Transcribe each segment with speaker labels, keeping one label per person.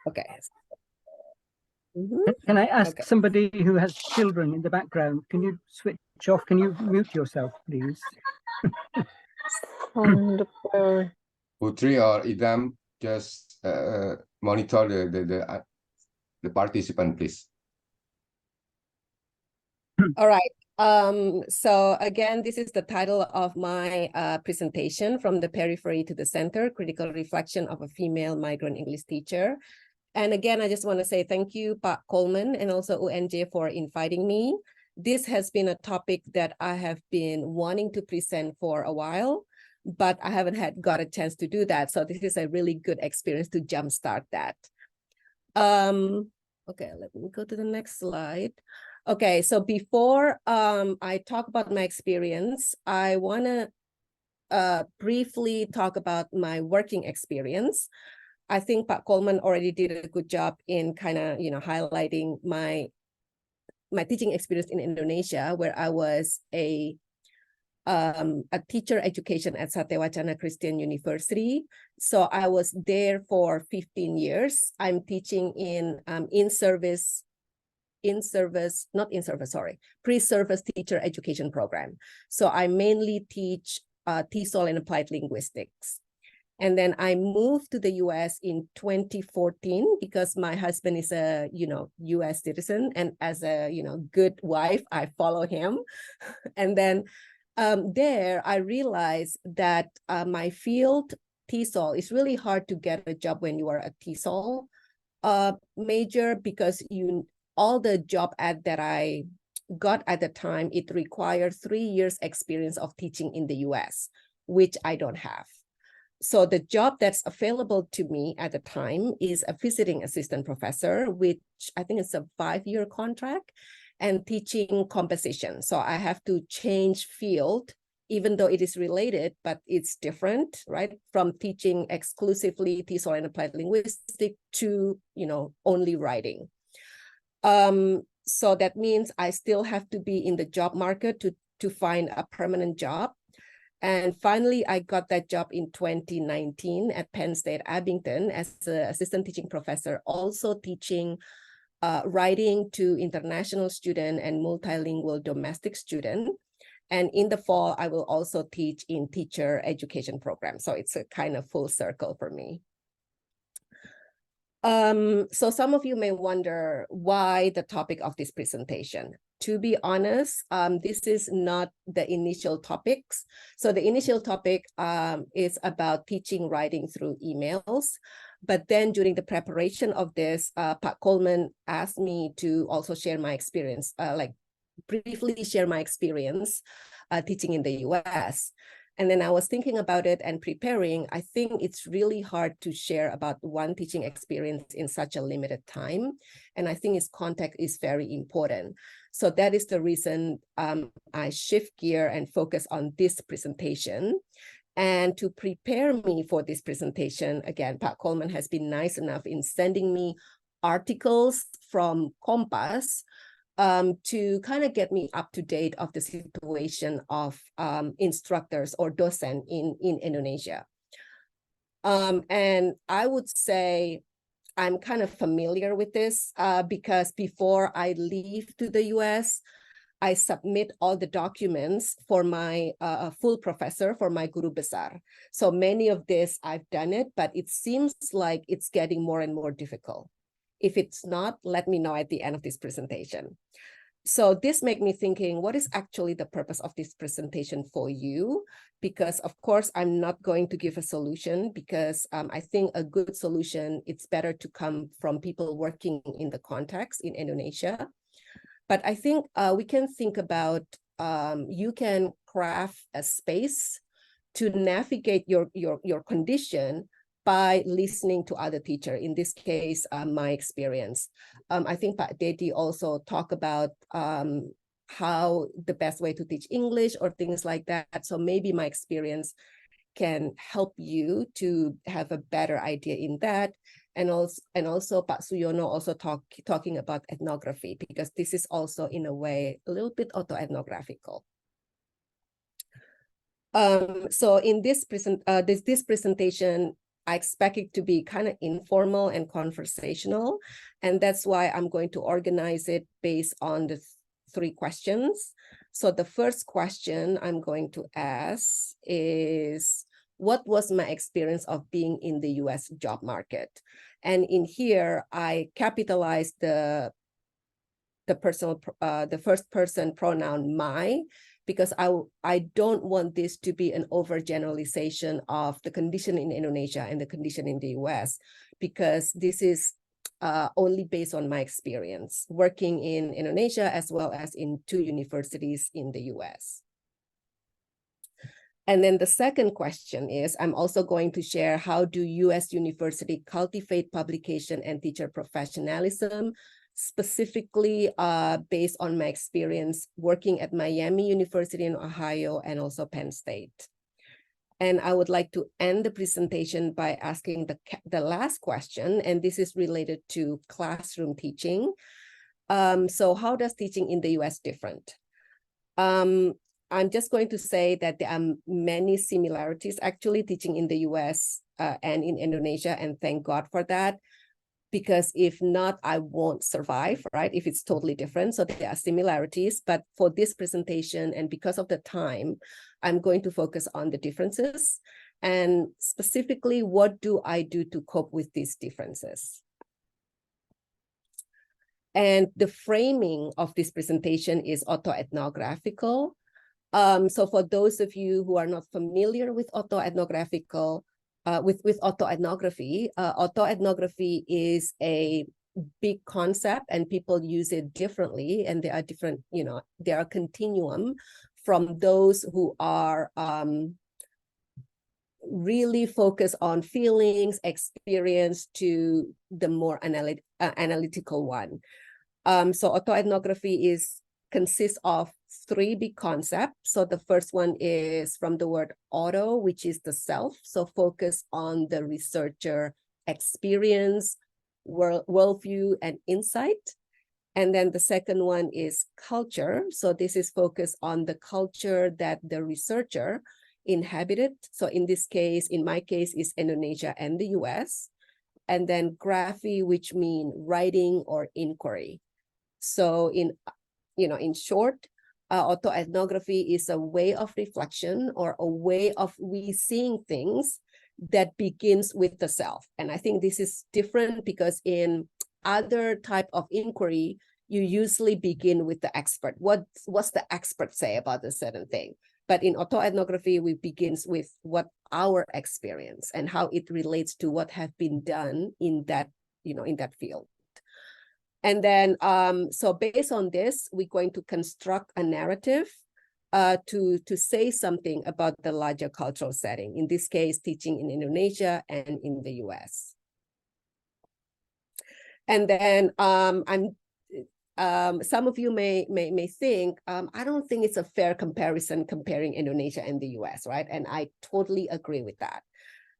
Speaker 1: Okay.
Speaker 2: Can I ask somebody who has children in the background, can you switch off? Can you mute yourself, please?
Speaker 3: Putri or Idam, just monitor the participant, please.
Speaker 1: All right. So again, this is the title of my presentation, From the Periphery to the Center, Critical Reflection of a Female Migrant English Teacher. And again, I just want to say thank you, Pak Coleman, and also UNJ for inviting me. This has been a topic that I have been wanting to present for a while, but I haven't got a chance to do that. So this is a really good experience to jumpstart that. Okay, let me go to the next slide. Okay, so before I talk about my experience, I want to briefly talk about my working experience. I think Pak Coleman already did a good job in kind of, highlighting my teaching experience in Indonesia, where I was a teacher education at Satewacana Christian University. So I was there for 15 years. I'm teaching in pre-service teacher education program. So I mainly teach Tesol and applied linguistics. And then I moved to the US in 2014 because my husband is a, US citizen. And as a, good wife, I follow him. And then there I realized that my field, Tesol, is really hard to get a job when you are a Tesol major, because all the job ad that I got at the time, it required 3 years experience of teaching in the US, which I don't have. So the job that's available to me at the time is a visiting assistant professor, which I think is a 5-year contract, and teaching composition. So I have to change field, even though it is related, but it's different, right? From teaching exclusively Tesol and applied linguistics to, only writing. So that means I still have to be in the job market to find a permanent job. And finally, I got that job in 2019 at Penn State, Abington, as an assistant teaching professor, also teaching writing to international student and multilingual domestic student. And in the fall, I will also teach in teacher education program. So it's a kind of full circle for me. So some of you may wonder why the topic of this presentation. To be honest, this is not the initial topics. So the initial topic is about teaching writing through emails. But then during the preparation of this, Pak Coleman asked me to also share my experience, briefly share my experience teaching in the US. And then I was thinking about it and preparing. I think it's really hard to share about one teaching experience in such a limited time. And I think its context is very important. So that is the reason I shift gear and focus on this presentation. And to prepare me for this presentation, again, Pak Coleman has been nice enough in sending me articles from Kompas to kind of get me up to date of the situation of instructors or docent in Indonesia. And I would say I'm kind of familiar with this because before I leave to the US, I submit all the documents for my full professor, for my guru besar. So many of this I've done it, but it seems like it's getting more and more difficult. If it's not, let me know at the end of this presentation. So this made me thinking, what is actually the purpose of this presentation for you? Because of course, I'm not going to give a solution because I think a good solution, it's better to come from people working in the context in Indonesia. But I think we can think about, you can craft a space to navigate your condition by listening to other teachers. In this case, my experience. I think Pak Dedi also talked about how the best way to teach English or things like that. So maybe my experience can help you to have a better idea in that. And also Pak Suyono also talking about ethnography, because this is also in a way a little bit autoethnographical. So in this presentation, I expect it to be kind of informal and conversational. And that's why I'm going to organize it based on the three questions. So the first question I'm going to ask is, what was my experience of being in the US job market? And in here, I capitalized the first person pronoun my, because I don't want this to be an overgeneralization of the condition in Indonesia and the condition in the US, because this is only based on my experience working in Indonesia as well as in 2 universities in the US. And then the second question is, I'm also going to share how do US university cultivate publication and teacher professionalism, specifically based on my experience working at Miami University in Ohio and also Penn State. And I would like to end the presentation by asking the last question, and this is related to classroom teaching. So how does teaching in the US different? I'm just going to say that there are many similarities actually teaching in the US and in Indonesia, and thank God for that, because if not, I won't survive, right? If it's totally different. So there are similarities, but for this presentation and because of the time, I'm going to focus on the differences and specifically, what do I do to cope with these differences? And the framing of this presentation is autoethnographical. So for those of you who are not familiar with autoethnographical, with autoethnography, autoethnography is a big concept and people use it differently, and there are different, there are continuum from those who are really focused on feelings, experience, to the more analytical one. So autoethnography consists of 3 big concepts. So the first one is from the word auto, which is the self. So focus on the researcher experience, worldview, and insight. And then the second one is culture. So this is focused on the culture that the researcher inhabited. So in this case, in my case, is Indonesia and the US. And then graphy, which means writing or inquiry. So in short, autoethnography is a way of reflection or a way of seeing things that begins with the self. And I think this is different because in other type of inquiry, you usually begin with the expert. What's the expert say about a certain thing? But in autoethnography, we begins with what our experience and how it relates to what have been done in that, in that field. And then, so based on this, we're going to construct a narrative to say something about the larger cultural setting. In this case, teaching in Indonesia and in the US. And then some of you may think, I don't think it's a fair comparison comparing Indonesia and the US, right? And I totally agree with that.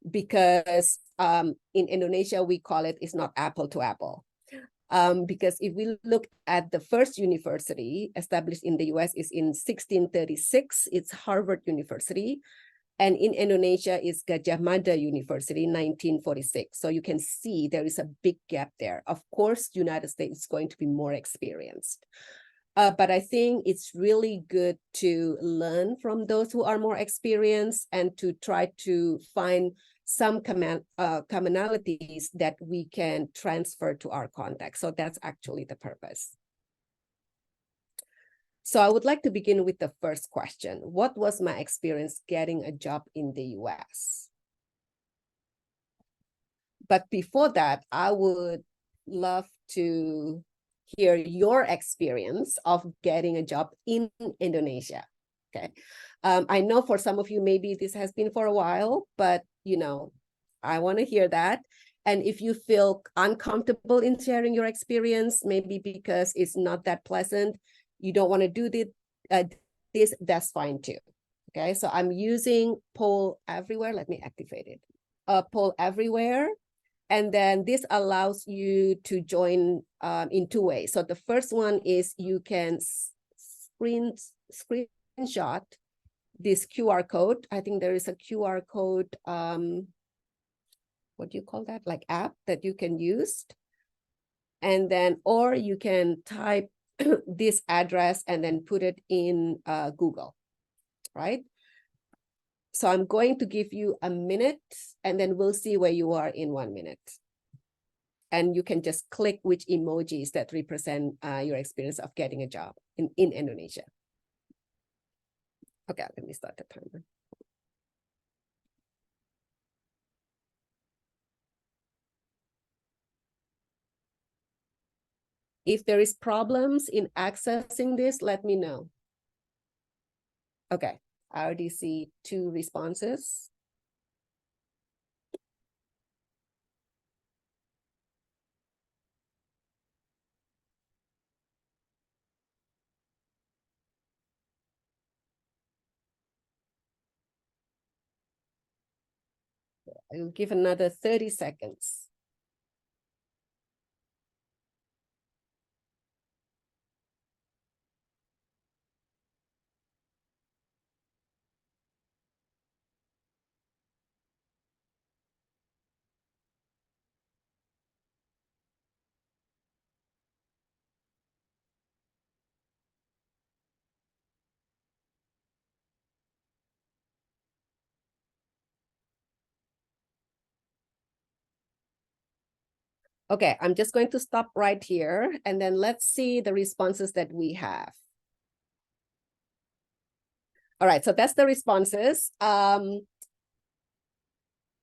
Speaker 1: Because in Indonesia, we call it's not apple to apple. Because if we look at the first university established in the US is in 1636, it's Harvard University. And in Indonesia is Gajah Mada University, 1946. So you can see there is a big gap there. Of course, United States is going to be more experienced. But I think it's really good to learn from those who are more experienced and to try to find some commonalities that we can transfer to our context. So that's actually the purpose. So I would like to begin with the first question. What was my experience getting a job in the US? But before that, I would love to hear your experience of getting a job in Indonesia. Okay. I know for some of you, maybe this has been for a while, but I want to hear that. And if you feel uncomfortable in sharing your experience, maybe because it's not that pleasant, you don't want to do this, that's fine too. Okay, so I'm using poll everywhere. Let me activate it. Poll everywhere. And then this allows you to join in 2 ways. So the first one is you can screenshot this QR code. I think there is a QR code what do you call that? Like app that you can use. And then, or you can type this address and then put it in Google, right? So I'm going to give you a minute and then we'll see where you are in 1 minute. And you can just click which emojis that represent your experience of getting a job in Indonesia. Okay, let me start the timer. If there is problems in accessing this, let me know. Okay, I already see 2 responses. I will give another 30 seconds. Okay, I'm just going to stop right here and then let's see the responses that we have. All right, so that's the responses.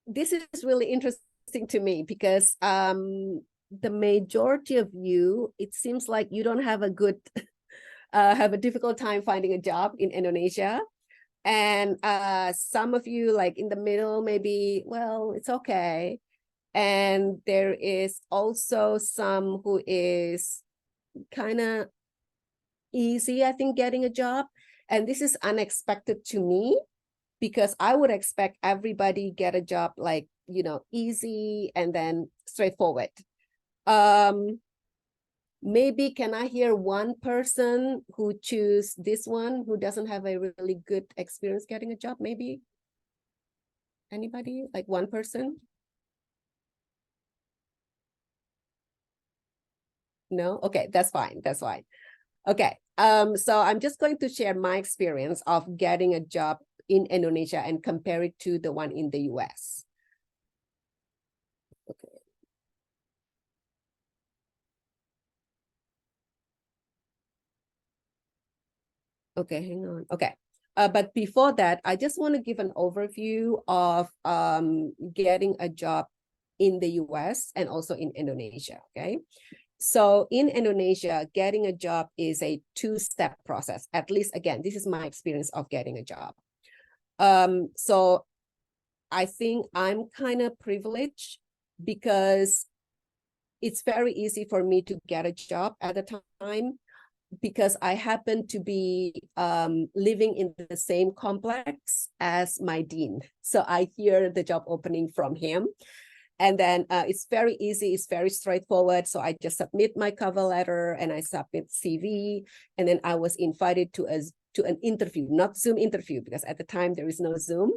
Speaker 1: This is really interesting to me because the majority of you, it seems like you don't have a good, have a difficult time finding a job in Indonesia. And some of you like in the middle, maybe, well, it's okay. And there is also some who is kind of easy, I think, getting a job. And this is unexpected to me because I would expect everybody get a job like, you know, easy and then straightforward. Maybe can I hear one person who choose this one who doesn't have a really good experience getting a job? Maybe anybody, like one person? No? Okay, that's fine. That's fine. Okay. So I'm just going to share my experience of getting a job in Indonesia and compare it to the one in the US. Okay. Okay, hang on. Okay. But before that, I just want to give an overview of getting a job in the US and also in Indonesia, okay? So in Indonesia, getting a job is a 2-step process. At least, again, this is my experience of getting a job. So I think I'm kind of privileged because it's very easy for me to get a job at the time because I happen to be living in the same complex as my dean. So I hear the job opening from him. And then it's very easy, it's very straightforward. So I just submit my cover letter and I submit CV. And then I was invited to an interview, not Zoom interview, because at the time there is no Zoom.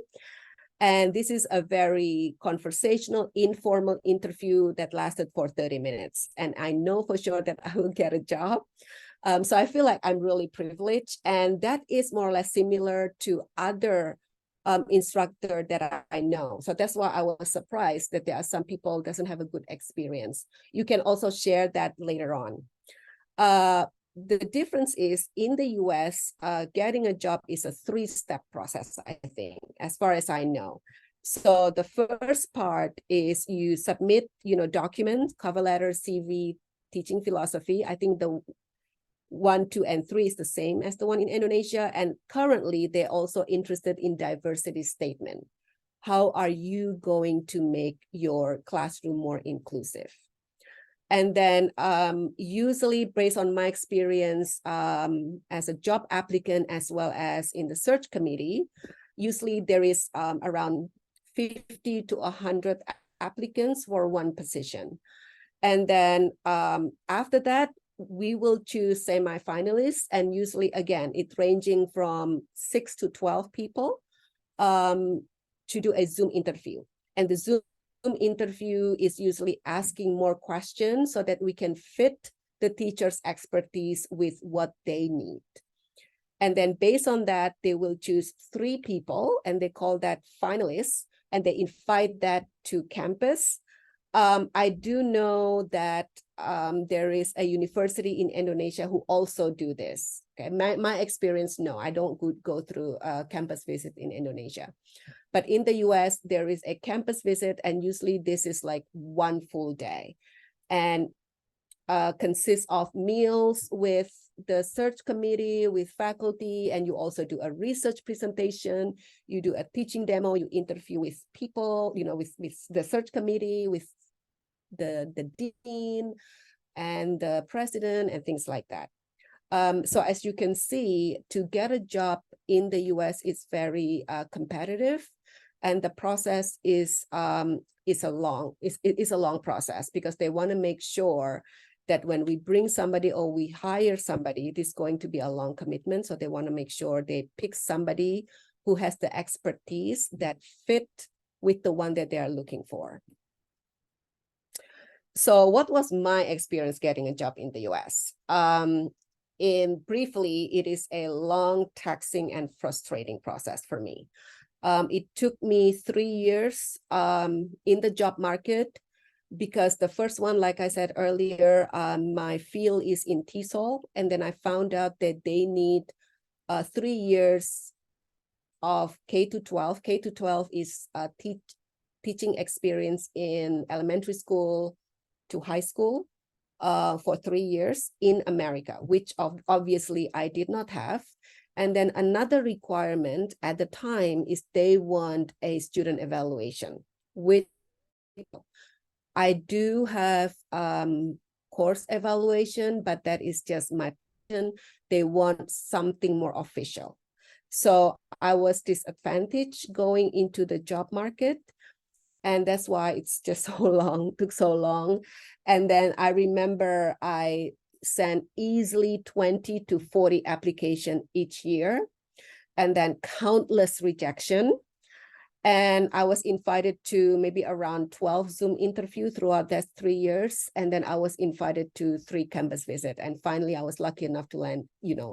Speaker 1: And this is a very conversational, informal interview that lasted for 30 minutes. And I know for sure that I will get a job. So I feel like I'm really privileged. And that is more or less similar to other instructor that I know. So that's why I was surprised that there are some people doesn't have a good experience. You can also share that later on. The difference is in the US, getting a job is a 3-step process, I think, as far as I know. So the first part is you submit, documents, cover letter, CV, teaching philosophy. I think the 1, 2, and 3 is the same as the one in Indonesia. And currently, they're also interested in diversity statement. How are you going to make your classroom more inclusive? And then usually based on my experience as a job applicant, as well as in the search committee, usually there is around 50 to 100 applicants for one position. And then after that, we will choose semi-finalists, and usually, again, it's ranging from 6 to 12 people to do a Zoom interview. And the Zoom interview is usually asking more questions so that we can fit the teacher's expertise with what they need. And then based on that, they will choose 3 people and they call that finalists, and they invite that to campus. I do know that there is a university in Indonesia who also do this. Okay, my experience, no, I don't go through a campus visit in Indonesia. But in the US, there is a campus visit, and usually this is like 1 full day and consists of meals with the search committee, with faculty, and you also do a research presentation, you do a teaching demo, you interview with people, with the search committee, with the dean and the president and things like that. So as you can see, to get a job in the US is very competitive, and the process is a long process, because they want to make sure that when we bring somebody or we hire somebody, it is going to be a long commitment. So they want to make sure they pick somebody who has the expertise that fit with the one that they are looking for. So what was my experience getting a job in the US? Briefly, it is a long, taxing, and frustrating process for me. It took me 3 years in the job market, because the first one, like I said earlier, my field is in Tesol, and then I found out that they need 3 years of K-12. K-12 is teaching experience in elementary school to high school for 3 years in America, which obviously I did not have. And then another requirement at the time is they want a student evaluation, which I do have course evaluation, but that is just my opinion. They want something more official. So I was disadvantaged going into the job market, and that's why it's just took so long. And then I remember I sent easily 20 to 40 applications each year, and then countless rejection. And I was invited to maybe around 12 Zoom interviews throughout that 3 years. And then I was invited to 3 campus visits. And finally, I was lucky enough to land,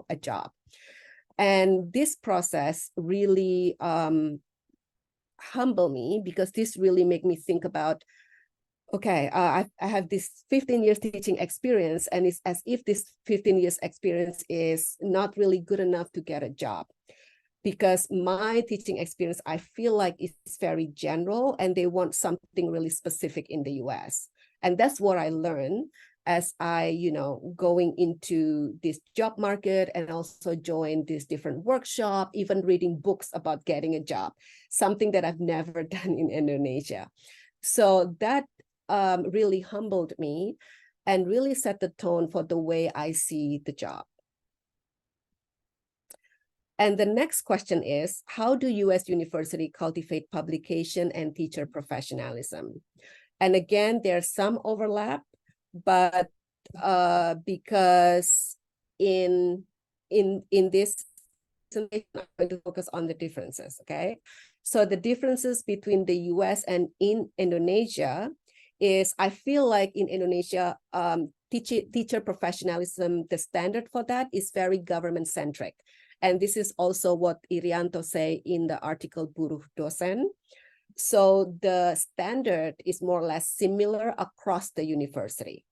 Speaker 1: a job. And this process really humbled me, because this really made me think about, okay, I have this 15 years teaching experience, and it's as if this 15 years experience is not really good enough to get a job. Because my teaching experience, I feel like it's very general, and they want something really specific in the US. And that's what I learned as I, going into this job market, and also joined this different workshop, even reading books about getting a job, something that I've never done in Indonesia. So that really humbled me and really set the tone for the way I see the job. And the next question is, how do US university cultivate publication and teacher professionalism? And again, there's some overlap, but because in this presentation, I'm going to focus on the differences, okay? So the differences between the US and in Indonesia is, I feel like in Indonesia, teacher professionalism, the standard for that is very government-centric. And this is also what Irianto say in the article Buruh Dosen. So the standard is more or less similar across the university.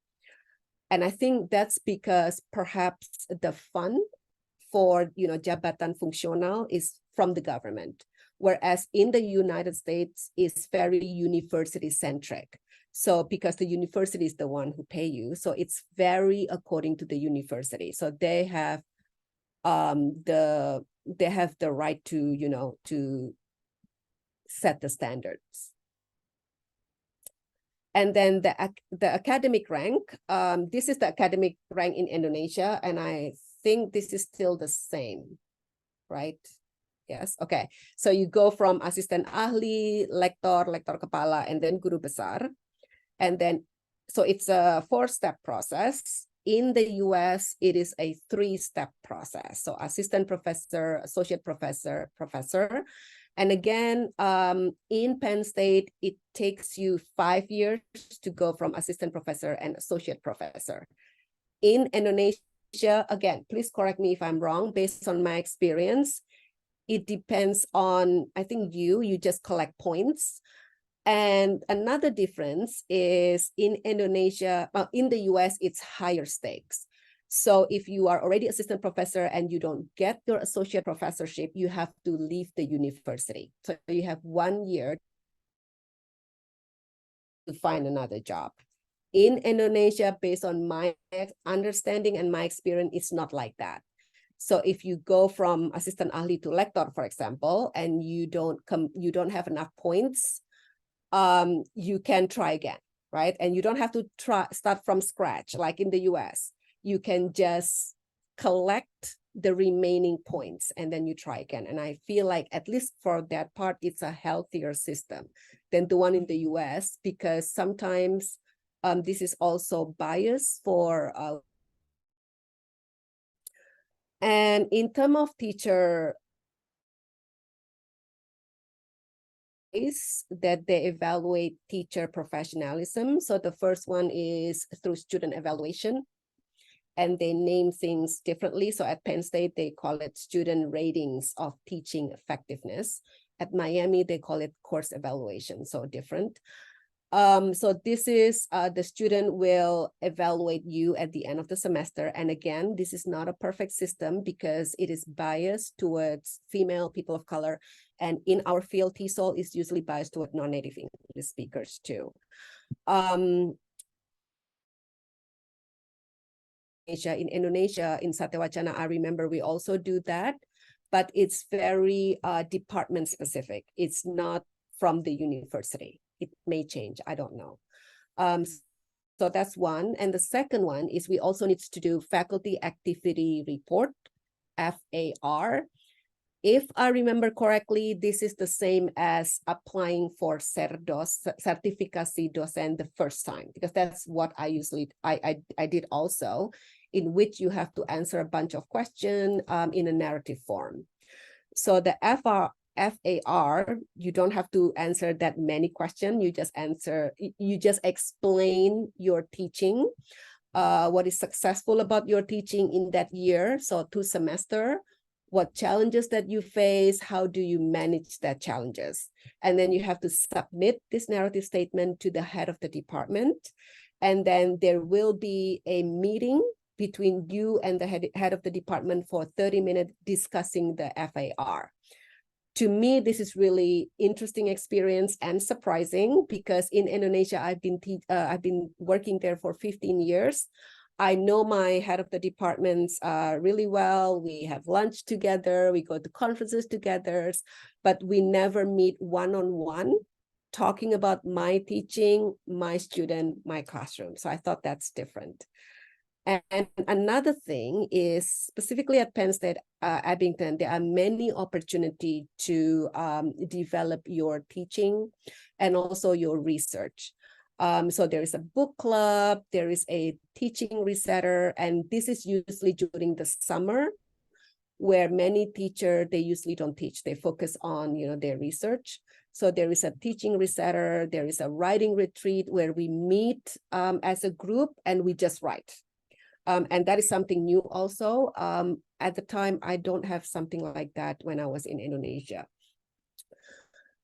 Speaker 1: And I think that's because perhaps the fund for, jabatan fungsional is from the government, whereas in the United States it's very university-centric. So because the university is the one who pay you, so it's very according to the university. So they have the right to, to set the standards. And then the academic rank, this is the academic rank in Indonesia, and I think this is still the same, right? Yes, okay. So you go from asisten ahli, lektor kepala, and then guru besar. And then, so it's a 4-step process. In the US, it is a 3-step process. So assistant professor, associate professor, professor. And again, in Penn State, it takes you 5 years to go from assistant professor and associate professor. In Indonesia, again, please correct me if I'm wrong, based on my experience, it depends on, I think you just collect points. And another difference is in Indonesia, in the US, it's higher stakes. So if you are already assistant professor and you don't get your associate professorship, you have to leave the university. So you have 1 year to find another job. In Indonesia, based on my understanding and my experience, it's not like that. So if you go from assistant ahli to lector, for example, and you don't have enough points, you can try again, right? And you don't have to start from scratch like in the US. You can just collect the remaining points and then you try again. And I feel like at least for that part, it's a healthier system than the one in the US, because sometimes this is also bias for and in terms of teacher is that they evaluate teacher professionalism. So the first one is through student evaluation, and they name things differently. So at Penn State, they call it student ratings of teaching effectiveness. At Miami, they call it course evaluation, so different. So this is the student will evaluate you at the end of the semester. And again, this is not a perfect system because it is biased towards female people of color. And in our field, Tesol is usually biased toward non-native English speakers too. In Indonesia, in Satya Wacana, I remember we also do that, but it's very department specific. It's not from the university. It may change, I don't know. So that's one. And the second one is we also need to do faculty activity report, FAR. If I remember correctly, this is the same as applying for CERDOS, Certificasi Dosen, the first time, because that's what I usually, I did also, in which you have to answer a bunch of questions in a narrative form. So the FAR, you don't have to answer that many questions. You just explain your teaching, what is successful about your teaching in that year. So 2 semesters, what challenges that you face, how do you manage that challenges? And then you have to submit this narrative statement to the head of the department. And then there will be a meeting between you and the head of the department for 30 minutes discussing the FAR. To me, this is really interesting experience and surprising because in Indonesia, I've been working there for 15 years. I know my head of the departments really well. We have lunch together. We go to conferences together, but we never meet one-on-one talking about my teaching, my student, my classroom. So I thought that's different. And another thing is specifically at Penn State, Abington, there are many opportunities to develop your teaching and also your research. So there is a book club, there is a teaching resetter, and this is usually during the summer where many teachers, they usually don't teach, they focus on, their research. So there is a teaching resetter, there is a writing retreat where we meet as a group and we just write. And that is something new also. At the time, I don't have something like that when I was in Indonesia.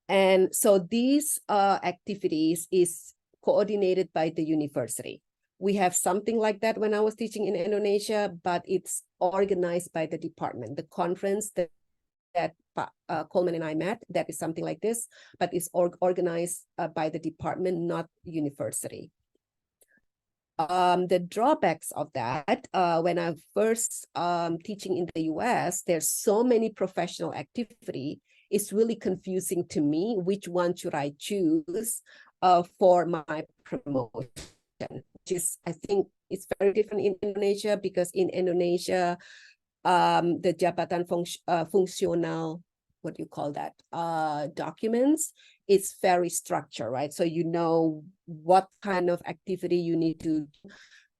Speaker 1: And so these activities is coordinated by the university. We have something like that when I was teaching in Indonesia, but it's organized by the department. The conference that Coleman and I met, that is something like this, but it's organized by the department, not university. The drawbacks of that, when I first teaching in the US, there's so many professional activity. It's really confusing to me, which one should I choose for my promotion, which is, I think it's very different in Indonesia because in Indonesia, the jabatan fungsional, what do you call that, documents, it's very structured, right? So you know what kind of activity you need to,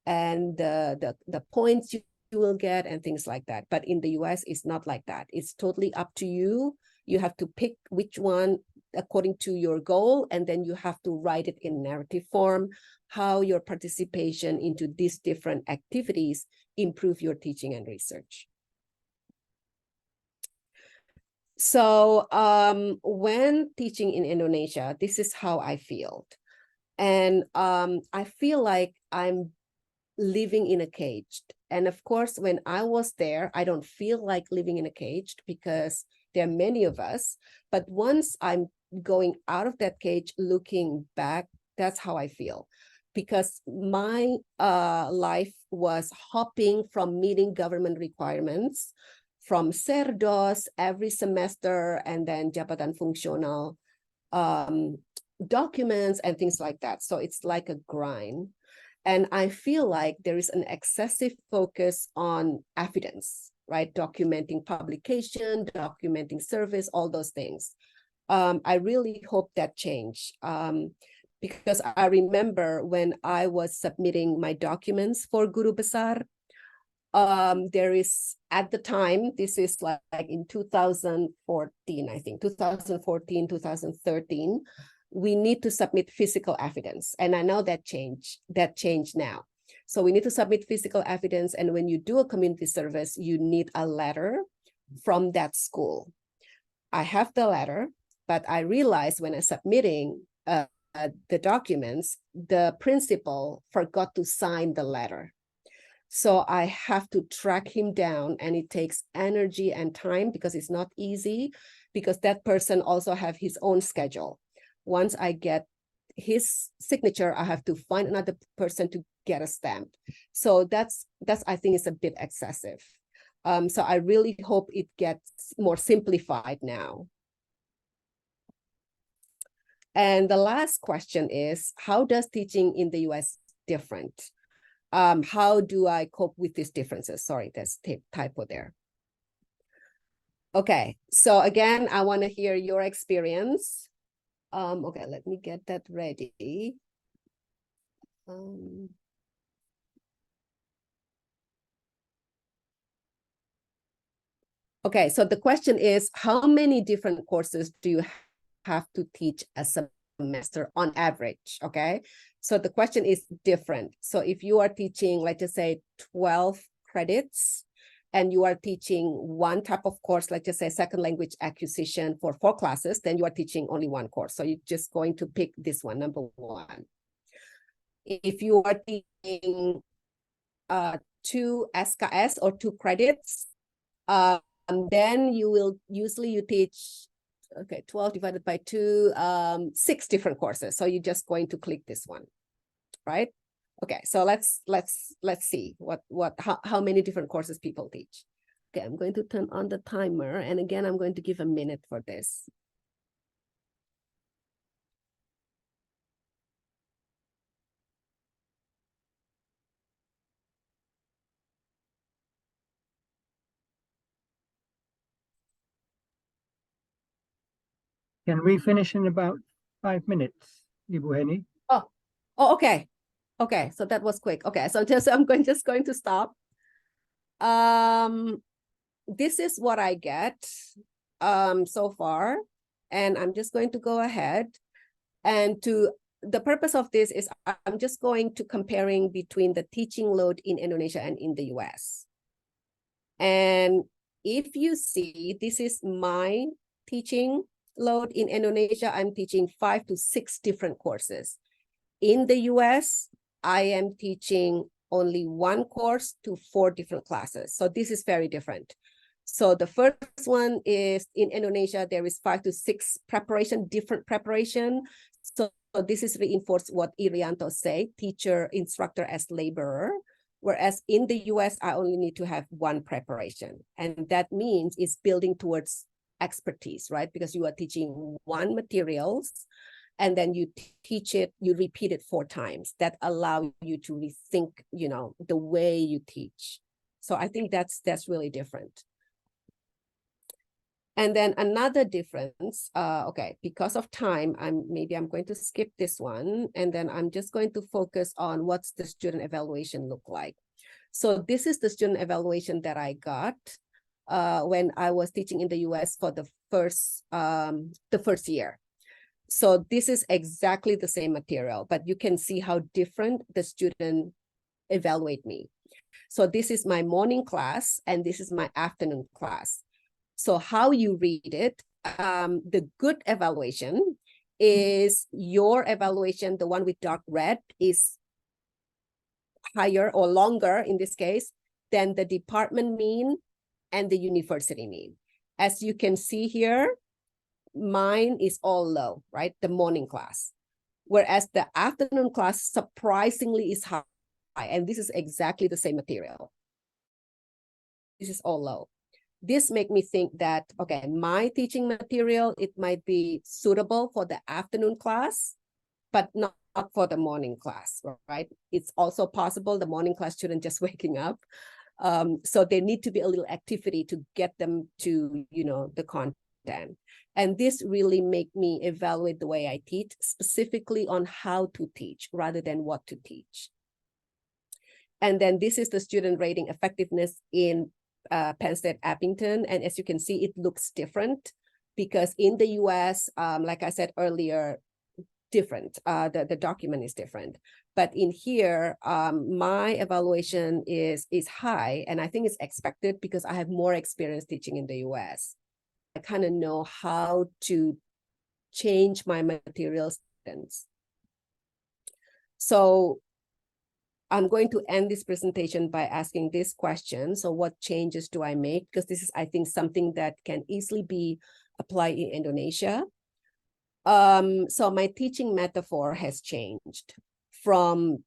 Speaker 1: and the points you will get and things like that. But in the US, it's not like that. It's totally up to you. You have to pick which one according to your goal, and then you have to write it in narrative form, how your participation into these different activities improve your teaching and research. So when teaching in Indonesia, this is how I feel. And I feel like I'm living in a cage. And of course, when I was there, I don't feel like living in a cage because there are many of us. But once I'm going out of that cage, looking back, that's how I feel. Because my life was hopping from meeting government requirements, from Serdos every semester, and then Jabatan Fungsional documents and things like that. So it's like a grind. And I feel like there is an excessive focus on evidence, right? Documenting publication, documenting service, all those things. I really hope that change. Because I remember when I was submitting my documents for Guru Besar, there is, at the time, this is like in 2014, I think, 2014, 2013, we need to submit physical evidence. And I know that changed now. So we need to submit physical evidence. And when you do a community service, you need a letter from that school. I have the letter, but I realized when I'm submitting the documents, the principal forgot to sign the letter. So I have to track him down, and it takes energy and time because it's not easy, because that person also have his own schedule. Once I get his signature, I have to find another person to get a stamp. So that's I think is a bit excessive. So I really hope it gets more simplified now. And the last question is, how does teaching in the US different? How do I cope with these differences? Sorry, there's typo there. Okay, so again, I want to hear your experience. Okay, let me get that ready. Okay, so the question is, how many different courses do you have to teach a semester on average? Okay, so the question is different. So if you are teaching, let's just say 12 credits, and you are teaching one type of course, let's just say second language acquisition for 4 classes, then you are teaching only one course. So you're just going to pick this one, number 1. If you are teaching 2 SKS or 2 credits, then you will usually teach, okay, 12 divided by 2, 6 different courses. So you're just going to click this one, right? Okay, so let's see how many different courses people teach. Okay, I'm going to turn on the timer, and again, I'm going to give a minute for this.
Speaker 2: Can we finish in about 5 minutes, Ibu Henny?
Speaker 1: Oh, okay. Okay, so that was quick. Okay, so I'm just going to stop. This is what I get so far, and I'm just going to go ahead, and the purpose of this is I'm just going to comparing between the teaching load in Indonesia and in the US. And if you see, this is my teaching load in Indonesia. I'm teaching 5 to 6 different courses. In the US, I am teaching only 1 course to 4 different classes. So this is very different. So the first one is in Indonesia, there is 5 to 6 different preparation. So this is reinforced what Irianto say, teacher, instructor as laborer. Whereas in the US, I only need to have 1 preparation. And that means it's building towards expertise, right? Because you are teaching 1 materials, and then you teach it, you repeat it 4 times. That allow you to rethink, the way you teach. So I think that's really different. And then another difference, okay, because of time, maybe I'm going to skip this one, and then I'm just going to focus on what's the student evaluation look like. So this is the student evaluation that I got when I was teaching in the US for the first year. So this is exactly the same material, but you can see how different the student evaluate me. So this is my morning class and this is my afternoon class. So how you read it, the good evaluation is your evaluation, the one with dark red, is higher or longer in this case than the department mean and the university mean. As you can see here, mine is all low, right? The morning class. Whereas the afternoon class surprisingly is high. And this is exactly the same material. This is all low. This make me think that, okay, my teaching material, it might be suitable for the afternoon class, but not for the morning class, right? It's also possible the morning class student just waking up. So there need to be a little activity to get them to, the content. And this really make me evaluate the way I teach, specifically on how to teach rather than what to teach. And then this is the student rating effectiveness in Penn State Abington. And as you can see, it looks different because in the US, like I said earlier, different. The document is different. But in here, my evaluation is high, and I think it's expected because I have more experience teaching in the US. I kind of know how to change my materials. So I'm going to end this presentation by asking this question. So what changes do I make? Because this is, I think, something that can easily be applied in Indonesia. So my teaching metaphor has changed from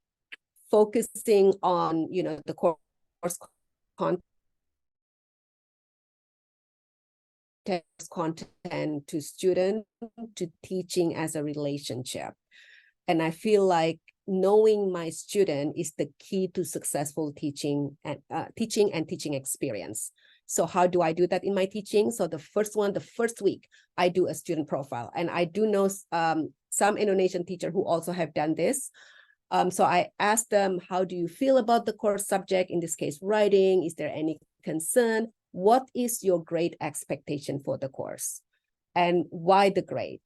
Speaker 1: focusing on, the course content to student to teaching as a relationship. And I feel like knowing my student is the key to successful teaching and teaching experience. So how do I do that in my teaching? So the first week, I do a student profile. And I do know some Indonesian teachers who also have done this. So I ask them, how do you feel about the course subject? In this case, writing. Is there any concern? What is your grade expectation for the course? And why the grade?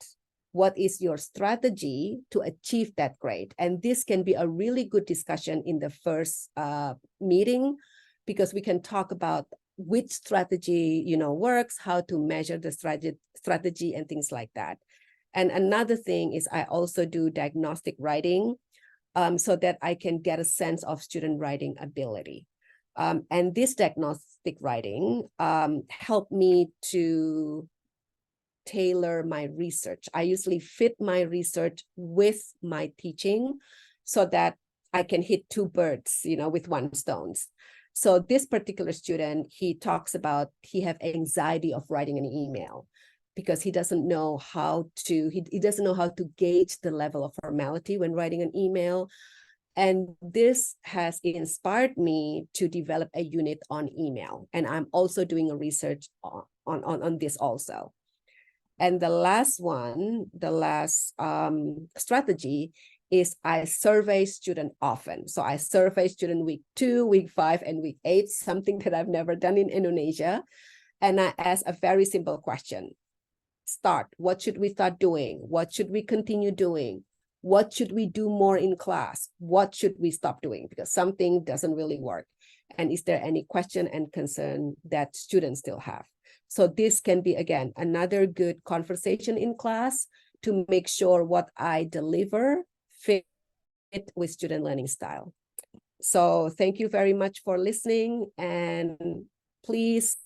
Speaker 1: What is your strategy to achieve that grade? And this can be a really good discussion in the first meeting, because we can talk about which strategy, works, how to measure the strategy and things like that. And another thing is I also do diagnostic writing so that I can get a sense of student writing ability. And this diagnostic writing helped me to tailor my research. I usually fit my research with my teaching so that I can hit two birds, with one stone. So this particular student, he talks about he have anxiety of writing an email because he doesn't know how to, he doesn't know how to gauge the level of formality when writing an email. And this has inspired me to develop a unit on email. And I'm also doing a research on this also. And the last strategy is I survey student often. So I survey student week 2, week 5, and week 8, something that I've never done in Indonesia. And I ask a very simple question. What should we start doing? What should we continue doing? What should we do more in class? What should we stop doing? Because something doesn't really work. And is there any question and concern that students still have? So this can be, again, another good conversation in class to make sure what I deliver fit with student learning style. So thank you very much for listening. And please,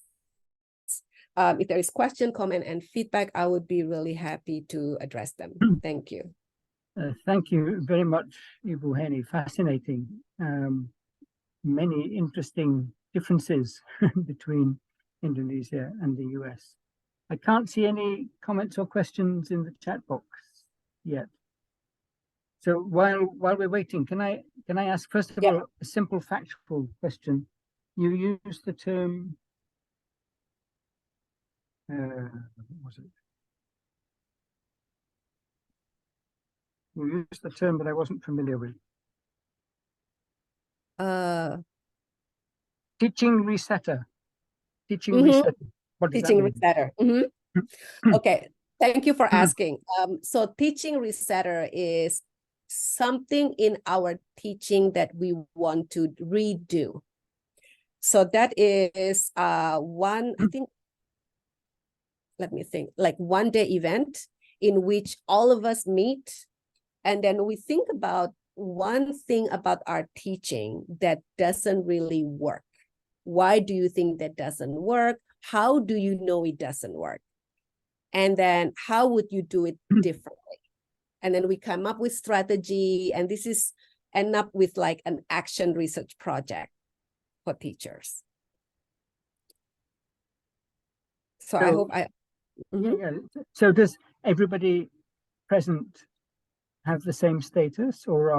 Speaker 1: if there is question, comment, and feedback, I would be really happy to address them. Thank you.
Speaker 2: Thank you very much, Ibu Henny. Fascinating. Many interesting differences between Indonesia and the US. I can't see any comments or questions in the chat box yet. So while we're waiting, can I ask first of all a simple factual question? You used the term what was it? You used the term that I wasn't familiar with. Teaching resetter. Teaching resetter. What does
Speaker 1: Teaching
Speaker 2: that mean?
Speaker 1: resetter. Okay, thank you for asking. So teaching resetter is something in our teaching that we want to redo. So that is one, I think, let me think, like 1-day event in which all of us meet, and then we think about one thing about our teaching that doesn't really work. Why do you think that doesn't work? How do you know it doesn't work? And then how would you do it differently? And then we come up with strategy, and this is end up with like an action research project for teachers. So I hope I...
Speaker 2: Yeah. So does everybody present have the same status, or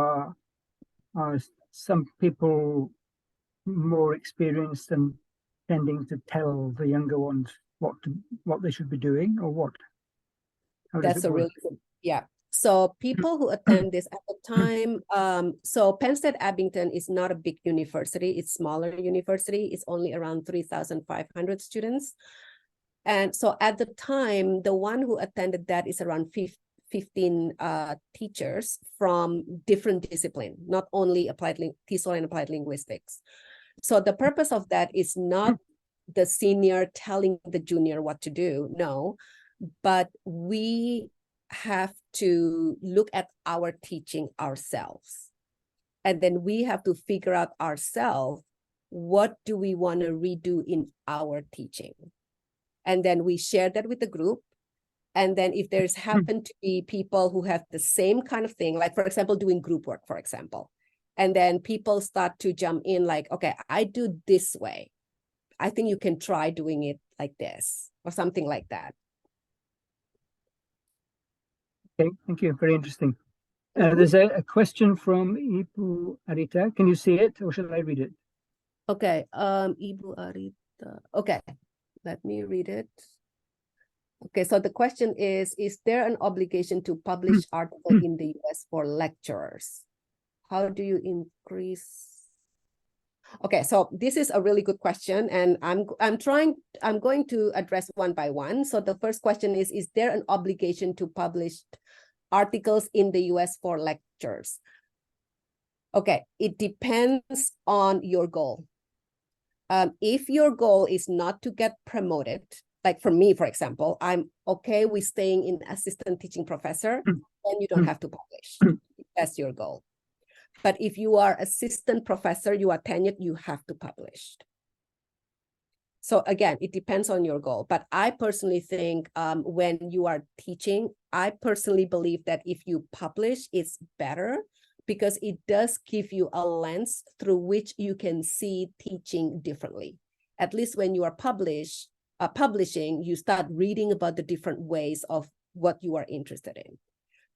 Speaker 2: are some people more experienced and tending to tell the younger ones what they should be doing, or what?
Speaker 1: That's a really good, yeah. So people who attend this at the time, so Penn State Abington is not a big university, it's smaller university, it's only around 3,500 students. And so at the time, the one who attended that is around 15 teachers from different disciplines, not only Tesol and applied linguistics. So the purpose of that is not the senior telling the junior what to do, no, but we have to look at our teaching ourselves. And then we have to figure out ourselves, what do we want to redo in our teaching? And then we share that with the group. And then if there's happen to be people who have the same kind of thing, like for example, doing group work, for example, and then people start to jump in like, okay, I do this way. I think you can try doing it like this or something like that.
Speaker 2: Okay, thank you. Very interesting. There's a question from Ibu Arita. Can you see it, or should I read it?
Speaker 1: Okay, Ibu Arita. Okay, let me read it. Okay, so the question is there an obligation to publish article in the US for lecturers? How do you increase? Okay, so this is a really good question, and I'm going to address one by one. So the first question is there an obligation to publish articles in the US for lectures? Okay, it depends on your goal. If your goal is not to get promoted, like for me, for example, I'm okay with staying in assistant teaching professor, then you don't have to publish. That's your goal. But if you are assistant professor, you are tenured, you have to publish. So again, it depends on your goal. But I personally think when you are teaching, I personally believe that if you publish, it's better because it does give you a lens through which you can see teaching differently. At least when you are publishing, you start reading about the different ways of what you are interested in.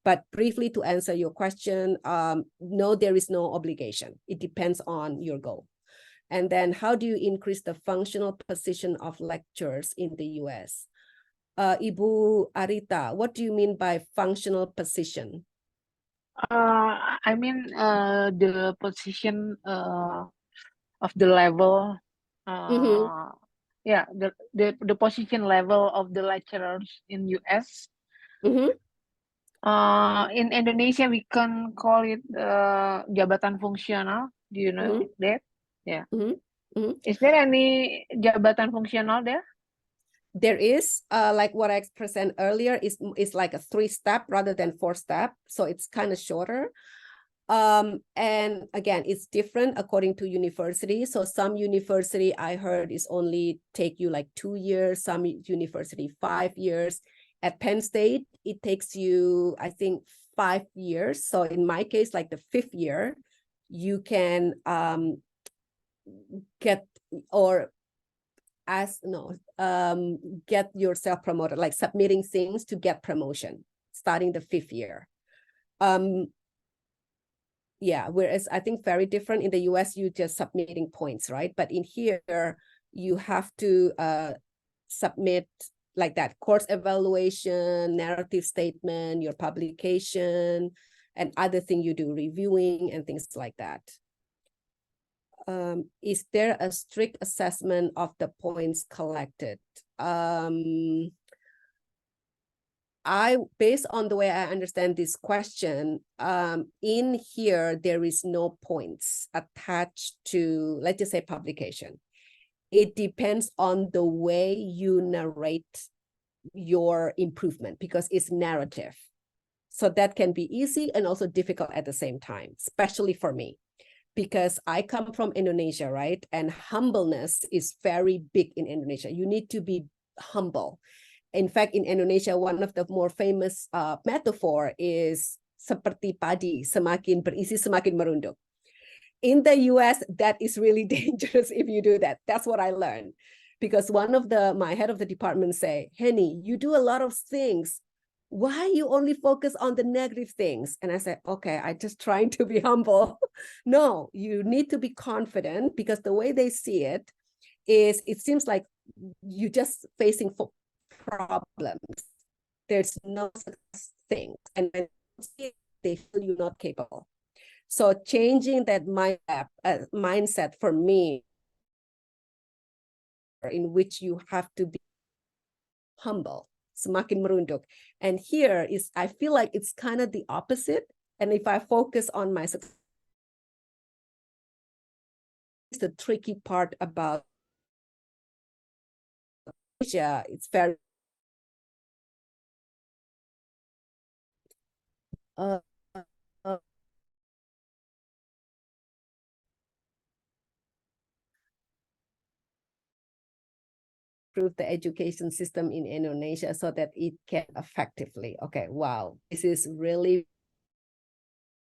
Speaker 1: But briefly to answer your question, no, there is no obligation. It depends on your goal. And then how do you increase the functional position of lecturers in the US? Ibu Arita, what do you mean by functional position?
Speaker 4: I mean the position of the level, yeah, the position level of the lecturers in US. In Indonesia, we can call it jabatan fungsional. Do you know that? Yeah. Is there any jabatan fungsional there?
Speaker 1: There is, like what I presented earlier, is like a 3-step rather than 4-step. So it's kind of shorter. And again, it's different according to university. So some university I heard is only take you like 2 years, some university 5 years. At Penn State, it takes you, I think, 5 years. So in my case, like the 5th year, you can get yourself promoted, like submitting things to get promotion, starting the 5th year. Yeah, whereas I think very different in the US, you just submitting points, right? But in here, you have to submit like that course evaluation, narrative statement, your publication, and other thing you do, reviewing and things like that. Is there a strict assessment of the points collected? based on the way I understand this question, in here, there is no points attached to, let's just say, publication. It depends on the way you narrate your improvement because it's narrative. So that can be easy and also difficult at the same time, especially for me, because I come from Indonesia, right? And humbleness is very big in Indonesia. You need to be humble. In fact, in Indonesia, one of the more famous metaphor is seperti padi, semakin berisi, semakin merunduk. In the US, that is really dangerous if you do that. That's what I learned. Because one of my head of the department say, Henny, you do a lot of things. Why you only focus on the negative things? And I said, okay, I'm just trying to be humble. No, you need to be confident because the way they see it is, it seems like you're just facing problems. There's no such thing. And they feel you're not capable. So changing that mindset for me, in which you have to be humble, semakin merunduk. And here is, I feel like it's kind of the opposite. And if I focus on my success, it's the tricky part about Asia. It's very improve the education system in Indonesia so that it can effectively. Okay, wow, this is really,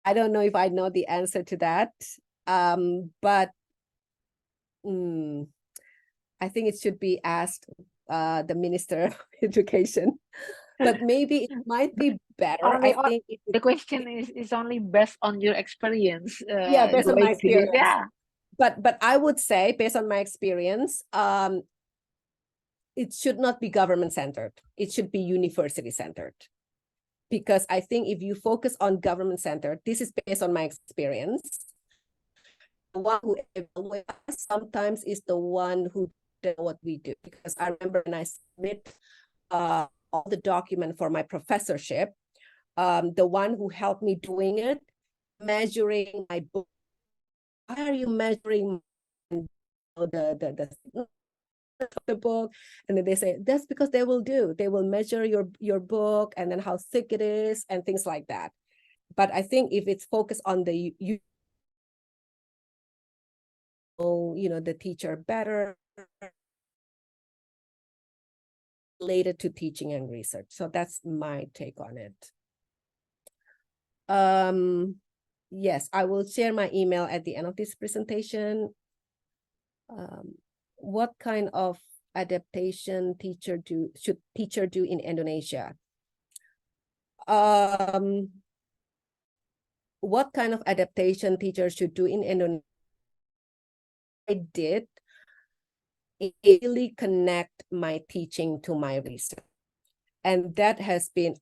Speaker 1: I don't know if I know the answer to that, but I think it should be asked the Minister of Education. But maybe it might be better. I think
Speaker 4: the question is only based on your experience.
Speaker 1: Yeah, based on my experience.
Speaker 4: Yeah.
Speaker 1: But I would say, based on my experience, it should not be government-centered. It should be university-centered. Because I think if you focus on government-centered, this is based on my experience, the one who evaluates sometimes is the one who does what we do. Because I remember when I submit all the document for my professorship, the one who helped me doing it, measuring my book. Why are you measuring the book? And then they say, that's because they will measure your book and then how thick it is and things like that. But I think if it's focused on the the teacher better related to teaching and research. So that's my take on it. Yes, I will share my email at the end of this presentation. What kind of adaptation should teacher do in Indonesia? What kind of adaptation teachers should do in Indonesia? I did really connect my teaching to my research, and that has been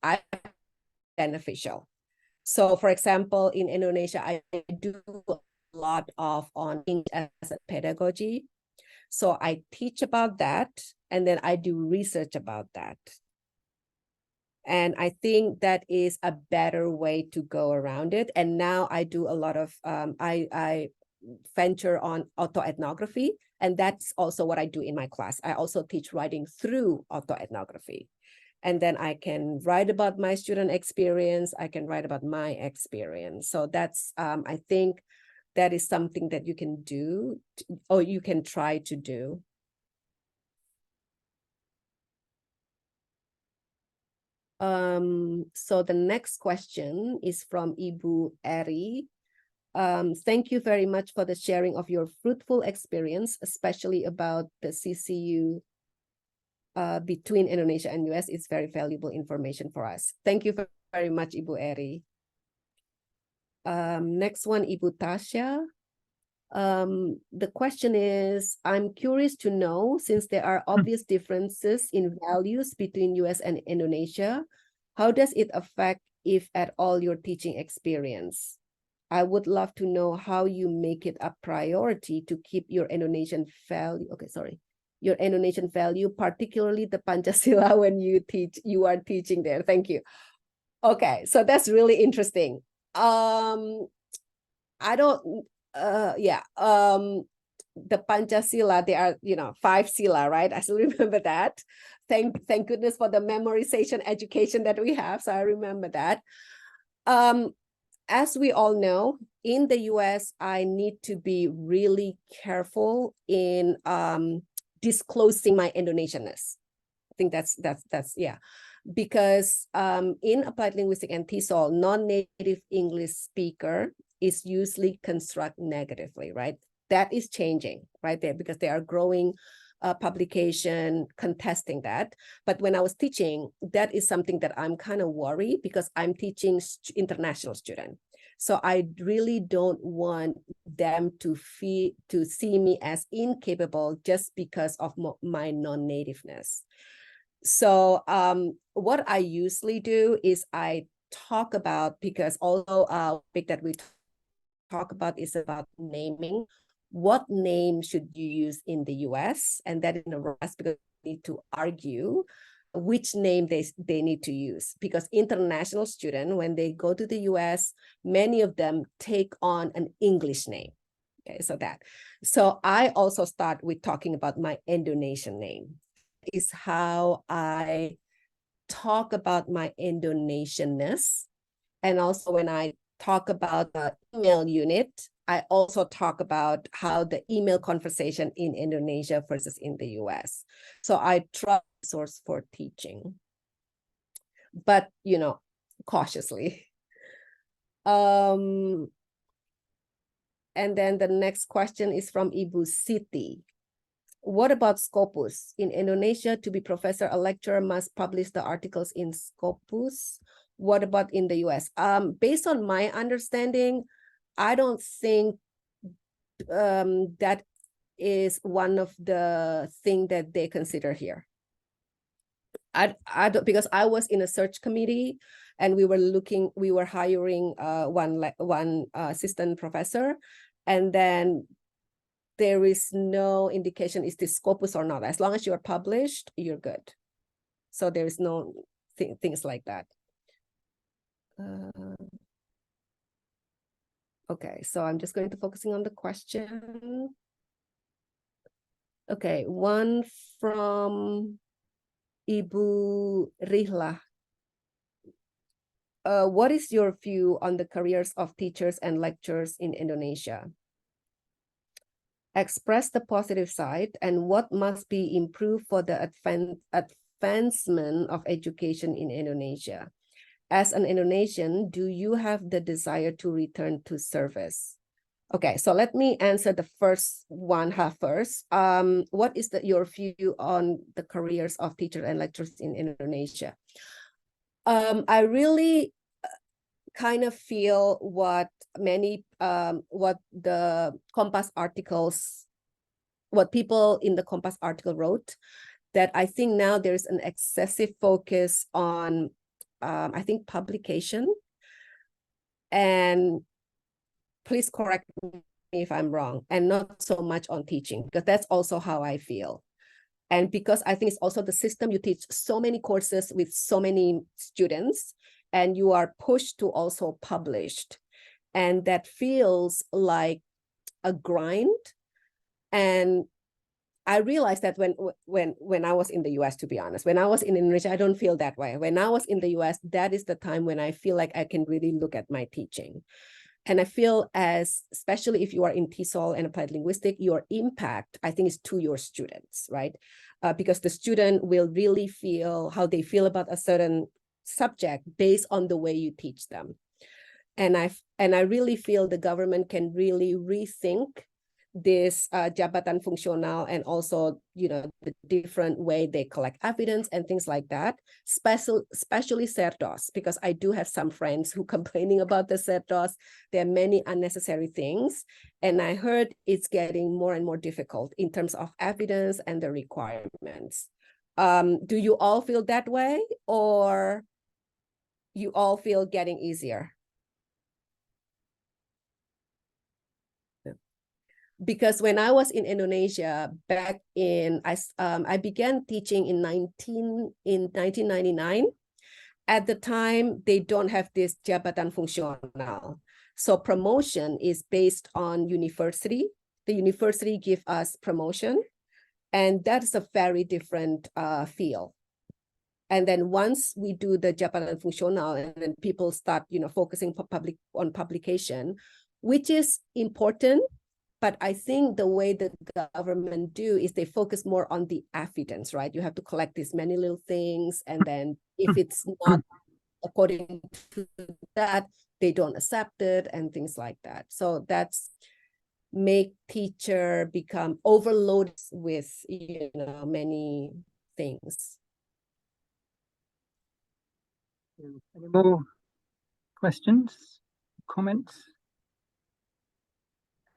Speaker 1: beneficial. So, for example, in Indonesia, I do a lot on English as a pedagogy. So I teach about that, and then I do research about that. And I think that is a better way to go around it. And now I do a lot of, I venture on autoethnography, and that's also what I do in my class. I also teach writing through autoethnography. And then I can write about my student experience. I can write about my experience. So that's, I think that is something that you can do, or you can try to do. So the next question is from Ibu Eri. Thank you very much for the sharing of your fruitful experience, especially about the CCU between Indonesia and US. It's very valuable information for us. Thank you very much, Ibu Eri. Next one, Ibu Tasha. The question is, I'm curious to know, since there are obvious differences in values between US and Indonesia, how does it affect, if at all, your teaching experience? I would love to know how you make it a priority to keep your Indonesian value. Okay, sorry. your Indonesian value, particularly the Pancasila when you are teaching there? Thank you. Okay, so that's really interesting. I don't, the Pancasila, they are, 5 sila, right? I still remember that. Thank goodness for the memorization education that we have. So I remember that. As we all know, in the US, I need to be really careful in disclosing my Indonesianness. I think that's yeah. Because in applied linguistics and Tesol, non-native English speaker is usually constructed negatively, right? That is changing right there because they are growing publication contesting that. But when I was teaching, that is something that I'm kind of worried because I'm teaching international students. So I really don't want them to see me as incapable just because of my non-nativeness. So what I usually do is I talk about, because although topic that we talk about is about naming, what name should you use in the US? And that in the rest, because we need to argue which name they need to use. Because international students, when they go to the US, many of them take on an English name. Okay, so I also start with talking about my Indonesian name. Is how I talk about my Indonesianness. And also when I talk about the email unit, I also talk about how the email conversation in Indonesia versus in the US. So I try source for teaching, but cautiously. And then the next question is from Ibu Siti. What about Scopus? In Indonesia, to be professor, a lecturer must publish the articles in Scopus. What about in the US? Based on my understanding, I don't think that is one of the things that they consider here. I don't, because I was in a search committee and we were hiring one assistant professor, and then there is no indication is this Scopus or not. As long as you are published, you're good. So there is no things like that. Okay, so I'm just going to focusing on the question. Okay, one from Ibu Rihla. What is your view on the careers of teachers and lecturers in Indonesia? Express the positive side and what must be improved for the advancement of education in Indonesia. As an Indonesian, do you have the desire to return to service? Okay, so let me answer the first one first. What is your view on the careers of teachers and lecturers in Indonesia? I really kind of feel what the Kompas articles, what people in the Kompas article wrote, that I think now there's an excessive focus on, I think, publication. And please correct me if I'm wrong, and not so much on teaching, because that's also how I feel. And because I think it's also the system, you teach so many courses with so many students, and you are pushed to also publish. And that feels like a grind. And I realized that when I was in the US, to be honest, when I was in Indonesia, I don't feel that way. When I was in the US, that is the time when I feel like I can really look at my teaching. And I feel especially if you are in Tesol and applied linguistics, your impact, I think, is to your students, right? Because the student will really feel how they feel about a certain subject based on the way you teach them. And I really feel the government can really rethink this jabatan fungsional, and also, the different way they collect evidence and things like that, especially cerdos, because I do have some friends who complaining about the cerdos. There are many unnecessary things, and I heard it's getting more and more difficult in terms of evidence and the requirements. Do you all feel that way, or you all feel getting easier? because when I was in Indonesia back in, I began teaching in 1999. At the time, they don't have this jabatan fungsional. So promotion is based on university. The university give us promotion, and that is a very different field. And then once we do the jabatan fungsional, and then people start, focusing on publication, which is important. But I think the way the government do is they focus more on the evidence, right? You have to collect these many little things, and then if it's not according to that, they don't accept it and things like that. So that's make teacher become overloaded with many things.
Speaker 2: Any more questions, comments?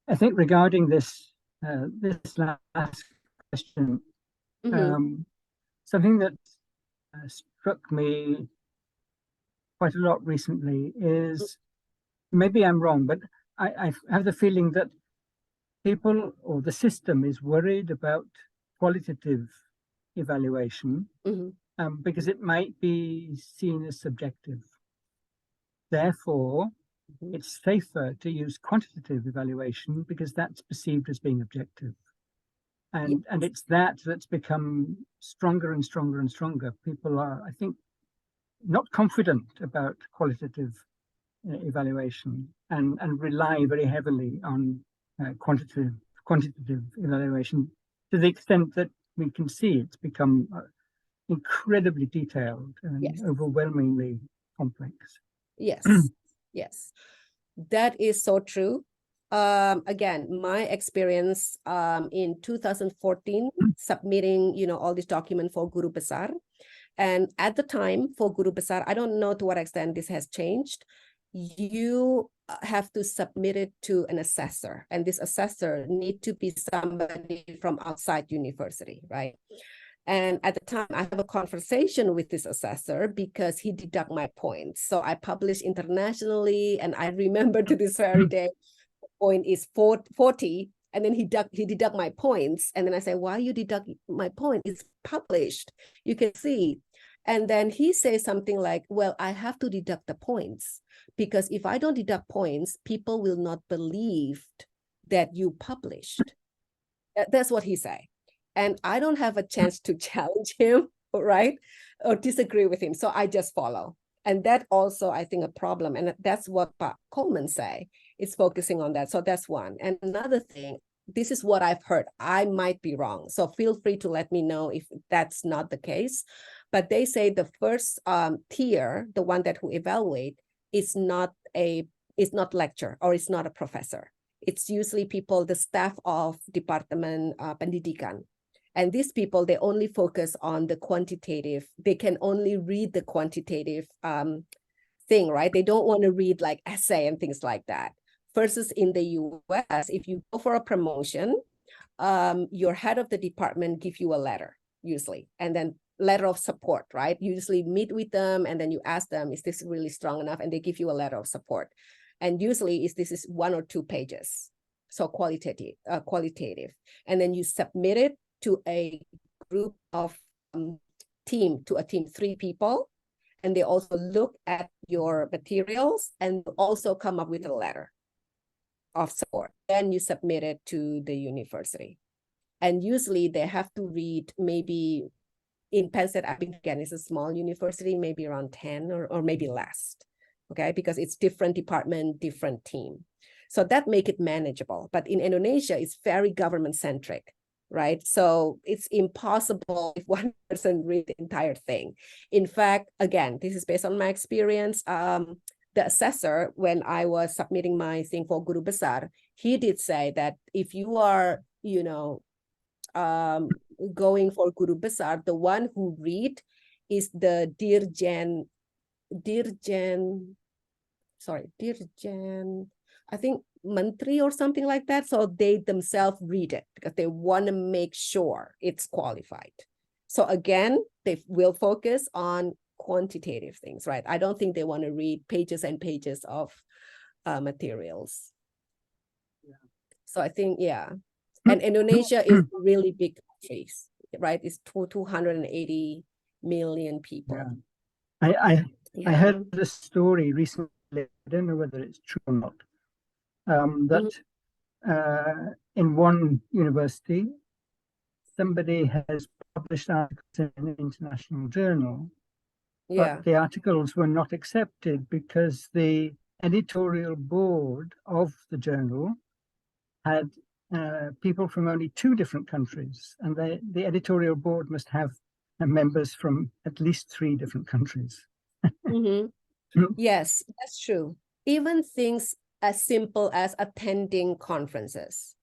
Speaker 2: I think regarding this last question, something that struck me quite a lot recently is, maybe I'm wrong, but I have the feeling that people or the system is worried about qualitative evaluation because it might be seen as subjective. Therefore, it's safer to use quantitative evaluation because that's perceived as being objective. And it's that's become stronger and stronger and stronger. People are, I think, not confident about qualitative evaluation and rely very heavily on quantitative evaluation, to the extent that we can see it's become incredibly detailed and overwhelmingly complex.
Speaker 1: Yes, yes, that is so true. Again, my experience in 2014 submitting, all this document for Guru Besar. And at the time for Guru Besar, I don't know to what extent this has changed. You have to submit it to an assessor, and this assessor need to be somebody from outside university, right? And at the time, I have a conversation with this assessor because he deduct my points. So I published internationally, and I remember to this very day, the point is 40, and then he deduct my points. And then I say, why you deduct my point? It's published, you can see. And then he says something like, well, I have to deduct the points because if I don't deduct points, people will not believe that you published. That's what he said. And I don't have a chance to challenge him, right? Or disagree with him. So I just follow. And that also, I think, a problem. And that's what Pak Coleman say. It's focusing on that. So that's one. And another thing, this is what I've heard. I might be wrong. So feel free to let me know if that's not the case. But they say the first tier, the one that who evaluate, is not lecture or it's not a professor. It's usually people, the staff of Department Pendidikan. And these people, they only focus on the quantitative. They can only read the quantitative thing, right? They don't want to read like essay and things like that. Versus in the US, if you go for a promotion, your head of the department give you a letter, usually, and then letter of support, right? You usually meet with them and then you ask them, is this really strong enough? And they give you a letter of support. And usually this is 1 or 2 pages. So qualitative. And then you submit it to a group of team, 3 people. And they also look at your materials and also come up with a letter of support. Then you submit it to the university. And usually they have to read, maybe in Penn State Abington, it's a small university, maybe around 10 or maybe less, okay? Because it's different department, different team. So that make it manageable. But in Indonesia, it's very government-centric, right? So it's impossible if one person read the entire thing. In fact, again, this is based on my experience. The assessor, when I was submitting my thing for Guru Besar, he did say that if you are, going for Guru Besar, the one who read is the Dirjen, I think Menteri or something like that. So they themselves read it because they want to make sure it's qualified. So again, they will focus on quantitative things, right? I don't think they want to read pages and pages of materials. So I think, yeah. And Indonesia is a really big country, right? It's 280 million people.
Speaker 2: Yeah. I heard a story recently, I don't know whether it's true or not, that in one university, somebody has published articles in an international journal, but the articles were not accepted because the editorial board of the journal had people from only 2 different countries, and the editorial board must have members from at least 3 different countries.
Speaker 1: Yes, that's true. Even things as simple as attending conferences.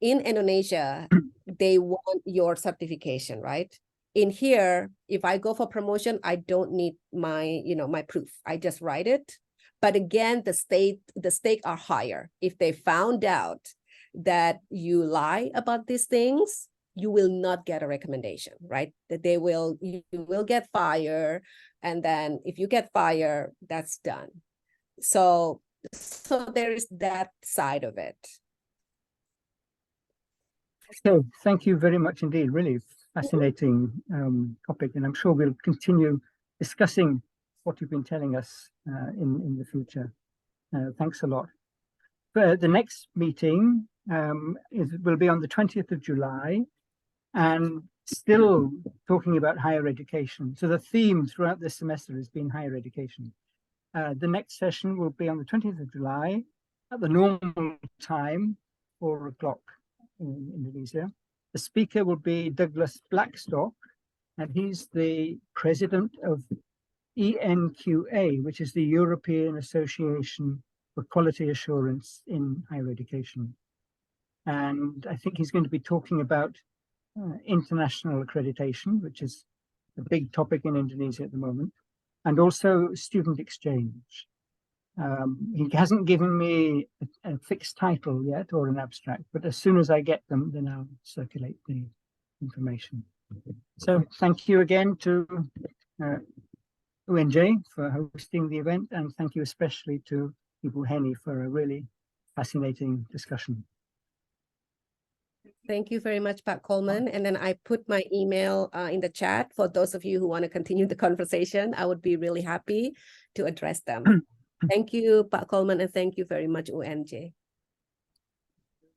Speaker 1: In Indonesia, they want your certification, right? In here, if I go for promotion, I don't need my, my proof. I just write it. But again, the stake are higher. If they found out that you lie about these things, you will not get a recommendation, right? That you will get fired. And then if you get fired, that's done. So there is that side of it.
Speaker 2: So thank you very much indeed. Really fascinating topic, and I'm sure we'll continue discussing what you've been telling us in the future. Thanks a lot. The next meeting will be on the 20th of July, and still talking about higher education. So the theme throughout this semester has been higher education. The next session will be on the 20th of July at the normal time, 4 o'clock in Indonesia. The speaker will be Douglas Blackstock, and he's the president of ENQA, which is the European Association for Quality Assurance in Higher Education. And I think he's going to be talking about international accreditation, which is a big topic in Indonesia at the moment, and also student exchange. He hasn't given me a fixed title yet or an abstract, but as soon as I get them, then I'll circulate the information. So thank you again to UNJ for hosting the event, and thank you especially to Ibu Henny for a really fascinating discussion.
Speaker 1: Thank you very much, Pak Coleman. And then I put my email in the chat for those of you who want to continue the conversation. I would be really happy to address them. Thank you, Pak Coleman, and thank you very much, UNJ.